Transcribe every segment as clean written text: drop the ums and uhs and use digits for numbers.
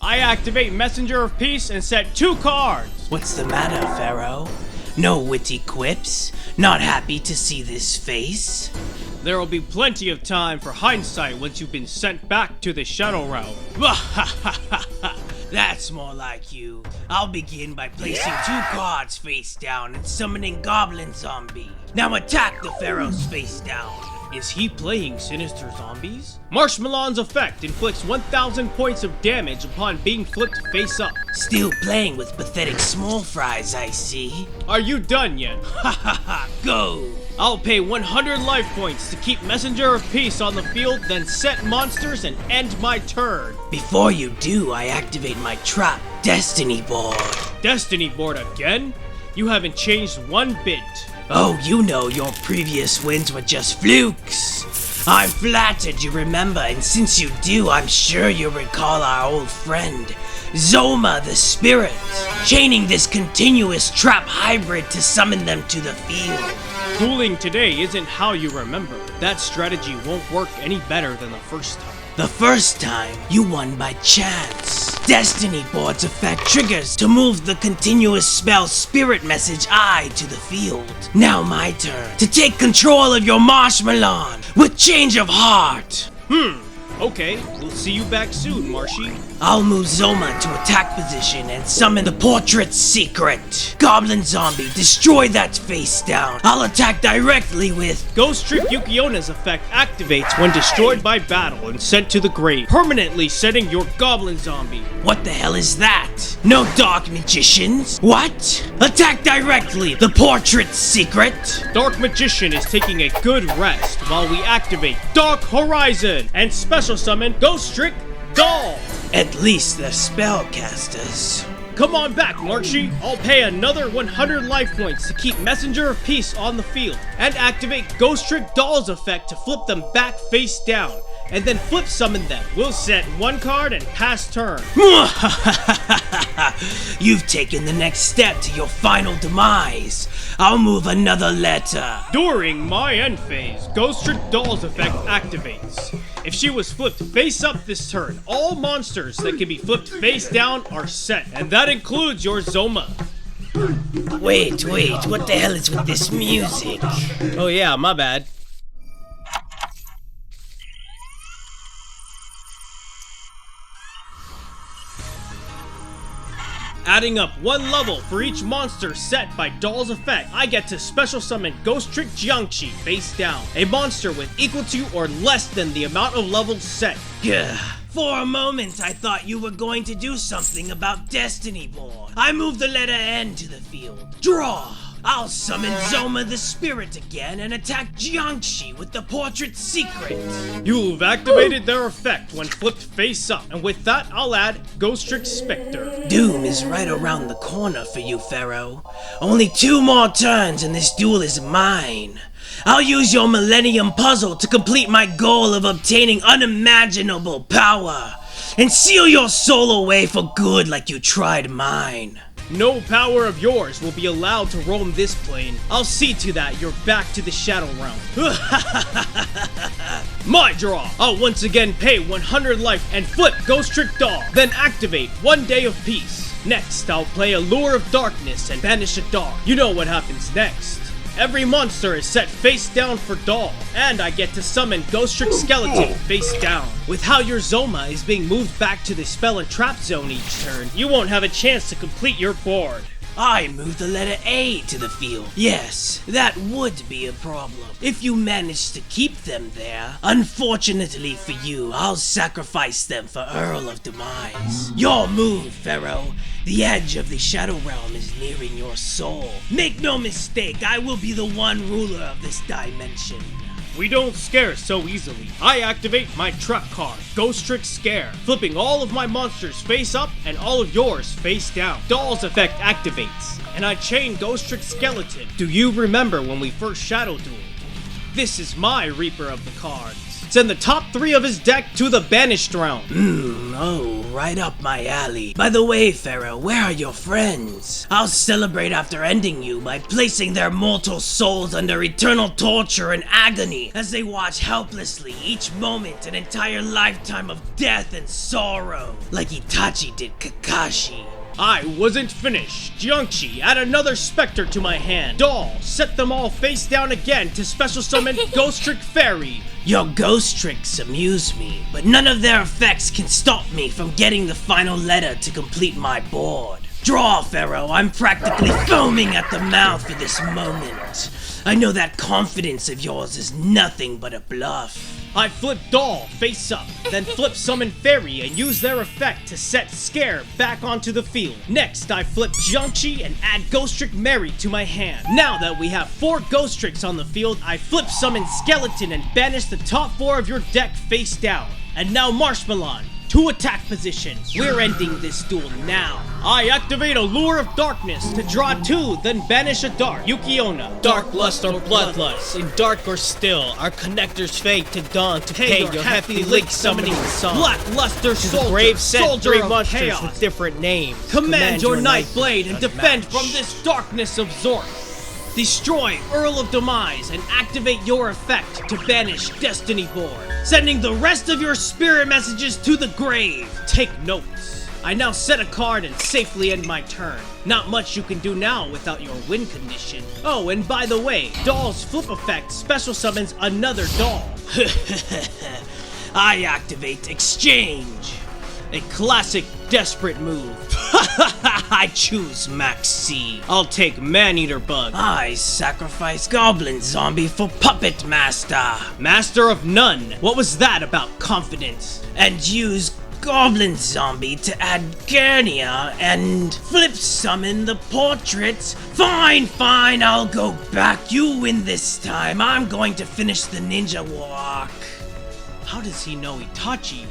I activate Messenger of Peace and set 2 cards. What's the matter, Pharaoh? No witty quips? Not happy to see this face? There will be plenty of time for hindsight once you've been sent back to the Shadow Realm. That's more like you. I'll begin by placing 2 cards face down and summoning Goblin Zombie. Now attack the Pharaoh's face down. Is he playing Sinister Zombies? Marshmallon's effect inflicts 1,000 points of damage upon being flipped face up. Still playing with pathetic small fries, I see. Are you done yet? Go! I'll pay 100 life points to keep Messenger of Peace on the field, then set monsters and end my turn. Before you do, I activate my trap, Destiny Board. Destiny Board again? You haven't changed one bit. Oh, you know your previous wins were just flukes. I'm flattered you remember, and since you do, I'm sure you'll recall our old friend, Zoma the Spirit, chaining this continuous trap hybrid to summon them to the field. Dueling today isn't how you remember. That strategy won't work any better than the first time. The first time, you won by chance. Destiny Board's effect triggers to move the continuous spell Spirit Message Eye to the field. Now my turn to take control of your Marshmallon with Change of Heart. Okay, we'll see you back soon, Marshy. I'll move Zoma to attack position and summon the Portrait's Secret. Goblin Zombie, destroy that face down. I'll attack directly with Ghost Trick Yukiona's effect activates when destroyed by battle and sent to the grave, permanently setting your Goblin Zombie. What the hell is that? No Dark Magicians? What? Attack directly, the Portrait's Secret. Dark Magician is taking a good rest while we activate Dark Horizon and special summon Ghost Trick Doll. At least they're spellcasters. Come on back, Marshy. I'll pay another 100 life points to keep Messenger of Peace on the field and activate Ghost Trick Doll's effect to flip them back face down and then flip summon them. We'll set 1 card and pass turn. You've taken the next step to your final demise. I'll move another letter. During my end phase, Ghost Trick Doll's effect activates. If she was flipped face up this turn, all monsters that can be flipped face down are set, and that includes your Zoma. Wait, what the hell is with this music? Oh yeah, my bad. Adding up 1 level for each monster set by Doll's effect, I get to special summon Ghost Trick Jiangshi face down, a monster with equal to or less than the amount of levels set. Gah. For a moment, I thought you were going to do something about Destiny Board. I moved the letter N to the field. Draw! I'll summon Zoma the Spirit again and attack Jiangshi with the Portrait's Secret. You've activated their effect when flipped face up, and with that, I'll add Ghost Trick Spectre. Doom is right around the corner for you, Pharaoh. Only 2 more turns and this duel is mine. I'll use your Millennium Puzzle to complete my goal of obtaining unimaginable power and seal your soul away for good like you tried mine. No power of yours will be allowed to roam this plane. I'll see to that you're back to the Shadow Realm. My draw! I'll once again pay 100 life and flip Ghost Trick Doll, then activate 1 Day of Peace. Next, I'll play Allure of Darkness and banish a dog. You know what happens next. Every monster is set face down for Doll, and I get to summon Ghost Trick Skeleton face down. With how your Zoma is being moved back to the spell and trap zone each turn, you won't have a chance to complete your board. I moved the letter A to the field. Yes, that would be a problem if you managed to keep them there. Unfortunately for you, I'll sacrifice them for Earl of Demise. Your move, Pharaoh. The edge of the Shadow Realm is nearing your soul. Make no mistake, I will be the one ruler of this dimension. We don't scare so easily. I activate my trap card, Ghost Trick Scare, flipping all of my monsters face up and all of yours face down. Doll's effect activates, and I chain Ghost Trick Skeleton. Do you remember when we first Shadow Dueled? This is my Reaper of the Cards. Send the top 3 of his deck to the banished realm. Oh, right up my alley. By the way, Pharaoh, where are your friends? I'll celebrate after ending you by placing their mortal souls under eternal torture and agony as they watch helplessly each moment an entire lifetime of death and sorrow, like Itachi did Kakashi. I wasn't finished. Jiangxi, add another specter to my hand. Doll, set them all face down again to special summon Ghost Trick Fairy. Your ghost tricks amuse me, but none of their effects can stop me from getting the final letter to complete my board. Draw, Pharaoh, I'm practically foaming at the mouth for this moment. I know that confidence of yours is nothing but a bluff. I flip Doll face up, then flip Summon Fairy and use their effect to set Scare back onto the field. Next, I flip Jiangxi and add Ghost Trick Mary to my hand. Now that we have 4 Ghost Tricks on the field, I flip Summon Skeleton and banish the top 4 of your deck face down. And now Marshmallow, to attack position. We're ending this duel now. I activate Allure of Darkness to draw 2, then banish a dark. Yukiona. Dark lust or bloodlust, in dark or still, our connectors fade to dawn to pay your hefty link summoning song. Black Luster To the Soldier, brave sent Soldier 3 of monsters Chaos. with different names. Command your Night Blade and unmatched. defend from this darkness of Zork. Destroy Earl of Demise and activate your effect to banish Destiny Board, sending the rest of your spirit messages to the grave. Take notes. I now set a card and safely end my turn. Not much you can do now without your win condition. Oh, and by the way, Doll's flip effect special summons another doll. I activate Exchange. A classic desperate move. I choose Max C. I'll take Man-Eater Bug. I sacrifice Goblin Zombie for Puppet Master. Master of None. What was that about confidence? And use Goblin Zombie to add Gurnia and flip summon the portraits. Fine, I'll go back. You win this time. I'm going to finish the ninja walk. How does he know Itachi?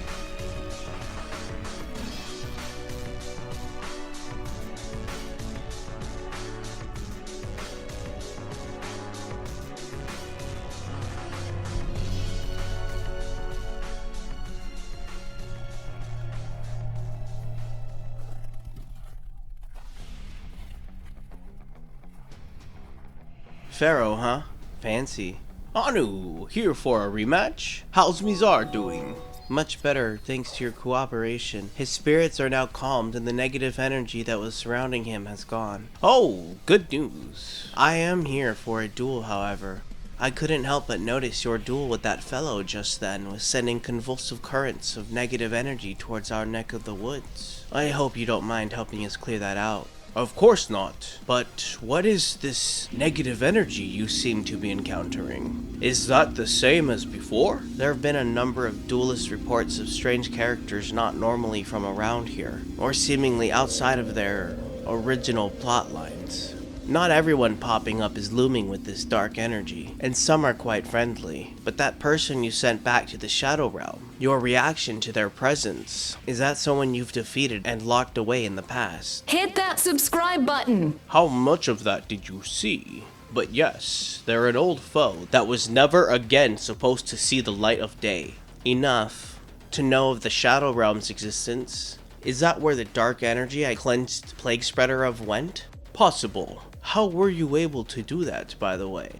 Pharaoh, huh? Fancy. Anu, here for a rematch? How's Mizar doing? Much better, thanks to your cooperation. His spirits are now calmed and the negative energy that was surrounding him has gone. Oh, good news. I am here for a duel, however. I couldn't help but notice your duel with that fellow just then was sending convulsive currents of negative energy towards our neck of the woods. I hope you don't mind helping us clear that out. Of course not. But what is this negative energy you seem to be encountering? Is that the same as before? There have been a number of duelist reports of strange characters not normally from around here, or seemingly outside of their original plot lines. Not everyone popping up is looming with this dark energy, and some are quite friendly. But that person you sent back to the Shadow Realm, your reaction to their presence, is that someone you've defeated and locked away in the past? Hit that subscribe button. How much of that did you see? But yes, they're an old foe that was never again supposed to see the light of day. Enough to know of the Shadow Realm's existence. Is that where the dark energy I cleansed Plague Spreader of went? Possible. How were you able to do that, by the way?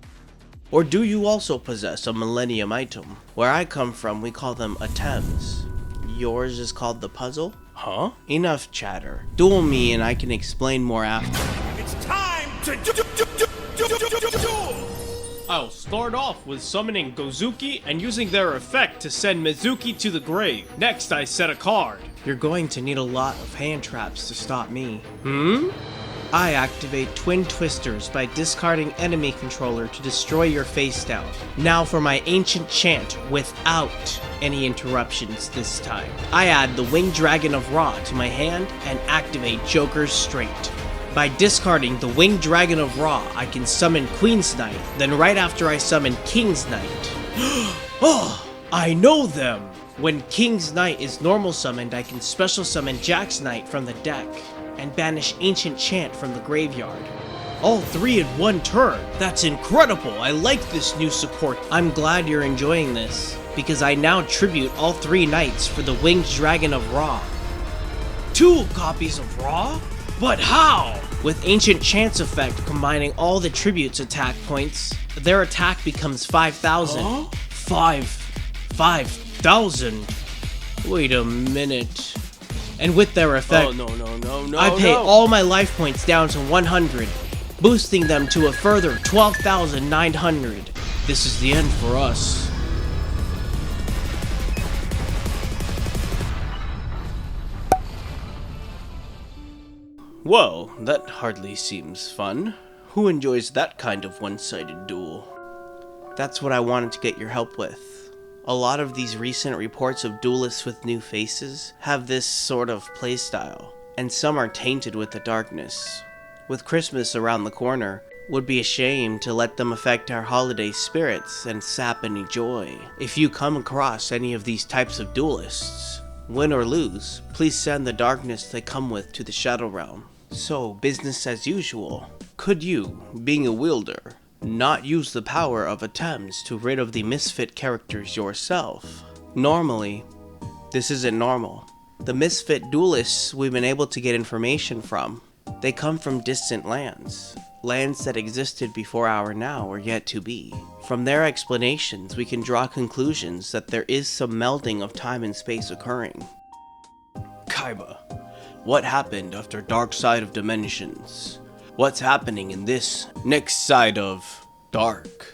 Or do you also possess a Millennium item? Where I come from, we call them Atems. Yours is called the puzzle? Huh? Enough chatter. Duel me and I can explain more after. It's time to duel! I'll start off with summoning Gozuki and using their effect to send Mizuki to the grave. Next, I set a card. You're going to need a lot of hand traps to stop me. I activate Twin Twisters by discarding enemy controller to destroy your face down. Now for my ancient chant without any interruptions this time. I add the Winged Dragon of Ra to my hand and activate Joker's Straight. By discarding the Winged Dragon of Ra, I can summon Queen's Knight, then right after I summon King's Knight. Oh, I know them! When King's Knight is normal summoned, I can special summon Jack's Knight from the deck and banish Ancient Chant from the graveyard. All 3 in one turn. That's incredible. I like this new support. I'm glad you're enjoying this, because I now tribute all 3 knights for the winged dragon of Ra. 2 copies of Ra? But how? With Ancient Chance effect combining all the tributes attack points, their attack becomes 5,000. Huh? 5,000? Wait a minute. And with their effect, Oh, no, I pay all my life points down to 100, boosting them to a further 12,900. This is the end for us. Whoa, that hardly seems fun. Who enjoys that kind of one-sided duel? That's what I wanted to get your help with. A lot of these recent reports of duelists with new faces have this sort of playstyle, and some are tainted with the darkness. With Christmas around the corner, would be a shame to let them affect our holiday spirits and sap any joy. If you come across any of these types of duelists, win or lose, please send the darkness they come with to the Shadow Realm. So, business as usual. Could you, being a wielder, not use the power of Atems to rid of the misfit characters yourself? Normally, this isn't normal. The misfit duelists we've been able to get information from, they come from distant lands. Lands that existed before our now or yet to be. From their explanations, we can draw conclusions that there is some melding of time and space occurring. Kaiba, what happened after Dark Side of Dimensions? What's happening in this next side of Dark?